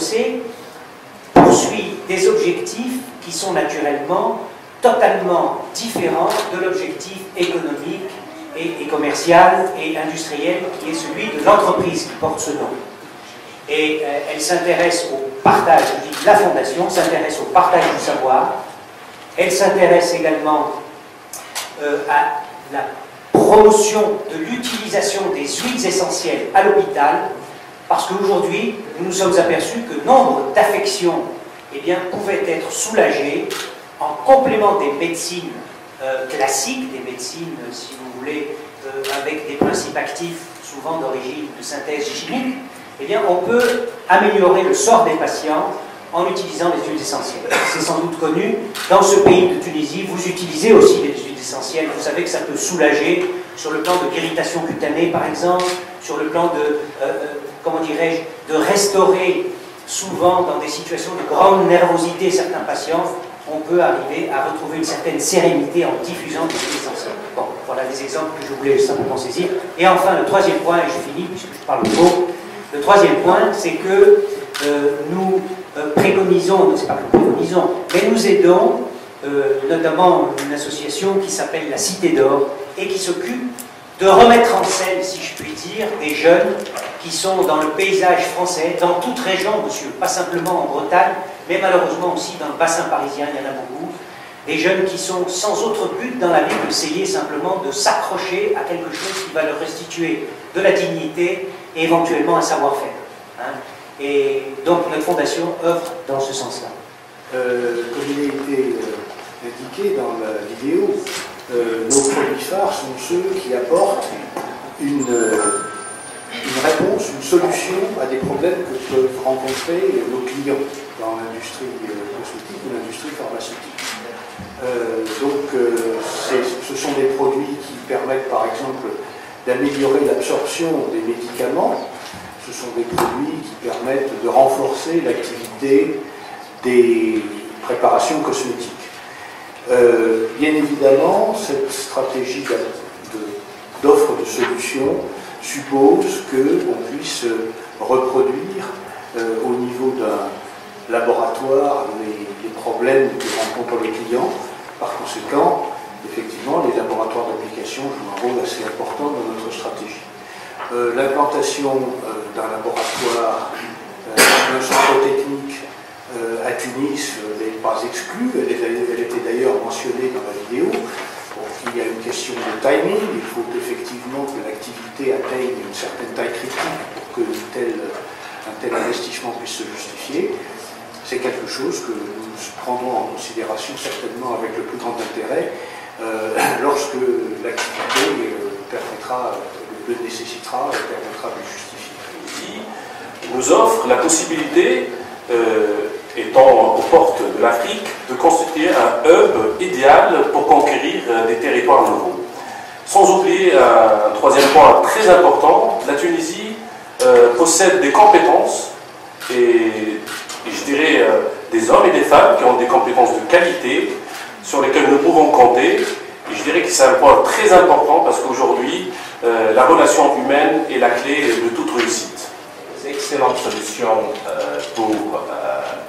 l'OC poursuit des objectifs qui sont naturellement totalement différent de l'objectif économique et commercial et industriel qui est celui de l'entreprise qui porte ce nom. Et elle s'intéresse au partage, je dis la Fondation s'intéresse au partage du savoir, elle s'intéresse également à la promotion de l'utilisation des huiles essentielles à l'hôpital, parce qu'aujourd'hui, nous nous sommes aperçus que nombre d'affections pouvaient être soulagées en complément des médecines classiques, des médecines, si vous voulez, avec des principes actifs souvent d'origine de synthèse chimique, on peut améliorer le sort des patients en utilisant les huiles essentielles. C'est sans doute connu, dans ce pays de Tunisie, vous utilisez aussi les huiles essentielles, vous savez que ça peut soulager sur le plan de l'irritation cutanée par exemple, sur le plan de, comment dirais-je, de restaurer souvent dans des situations de grande nervosité certains patients, on peut arriver à retrouver une certaine sérénité en diffusant des huiles essentielles. Bon, voilà des exemples que je voulais simplement saisir. Et enfin, le troisième point, et je finis puisque je parle trop, le troisième point, c'est que nous préconisons, c'est pas que nous préconisons, mais nous aidons notamment une association qui s'appelle la Cité d'Or et qui s'occupe de remettre en scène, si je puis dire, des jeunes qui sont dans le paysage français, dans toute région, monsieur, pas simplement en Bretagne, mais malheureusement aussi dans le bassin parisien, il y en a beaucoup, des jeunes qui sont sans autre but dans la vie que d'essayer simplement de s'accrocher à quelque chose qui va leur restituer de la dignité et éventuellement un savoir-faire. Hein. Et donc notre fondation œuvre dans ce sens-là. Comme il a été indiqué dans la vidéo, nos produits phares sont ceux qui apportent une réponse, une solution à des problèmes que peuvent rencontrer nos clients dans l'industrie cosmétique ou l'industrie pharmaceutique. Ce sont des produits qui permettent par exemple d'améliorer l'absorption des médicaments. Ce sont des produits qui permettent de renforcer l'activité des préparations cosmétiques. Bien évidemment, cette stratégie d'offre de solutions suppose qu'on puisse reproduire au niveau d'un laboratoire les problèmes que rencontre le client. Par conséquent, effectivement, les laboratoires d'application jouent un rôle assez important dans notre stratégie. L'implantation d'un laboratoire, d'un centre technique à Tunis n'est pas exclue, elle était d'ailleurs mentionnée dans la vidéo. Bon, il y a une question de timing, il faut effectivement que l'activité atteigne une certaine taille critique pour que un tel investissement puisse se justifier. C'est quelque chose que nous prendrons en considération certainement avec le plus grand intérêt lorsque l'activité le nécessitera et permettra de justifier. Il nous offre la possibilité, étant aux portes de l'Afrique, de constituer un hub idéal pour conquérir des territoires nouveaux. Sans oublier un troisième point très important, la Tunisie possède des compétences et je dirais des hommes et des femmes qui ont des compétences de qualité sur lesquelles nous pouvons compter. Et je dirais que c'est un point très important parce qu'aujourd'hui, la relation humaine est la clé de toute réussite. Excellente solution pour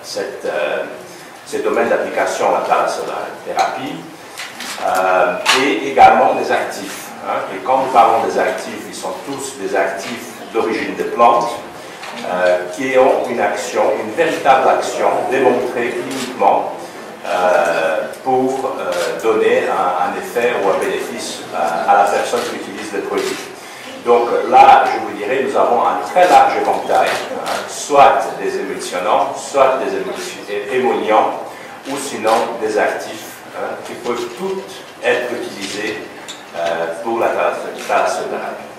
ces domaines d'application à la thalassothérapie et également des actifs. Hein. Et quand nous parlons des actifs, ils sont tous des actifs d'origine des plantes qui ont une action, une véritable action démontrée cliniquement pour donner un effet ou un bénéfice à la personne qui utilise le produit. Donc là, je vous dirais, nous avons un très large éventail, soit des émulsionnants, soit des émollients, ou sinon des actifs qui peuvent toutes être utilisés pour la thalassothérapie.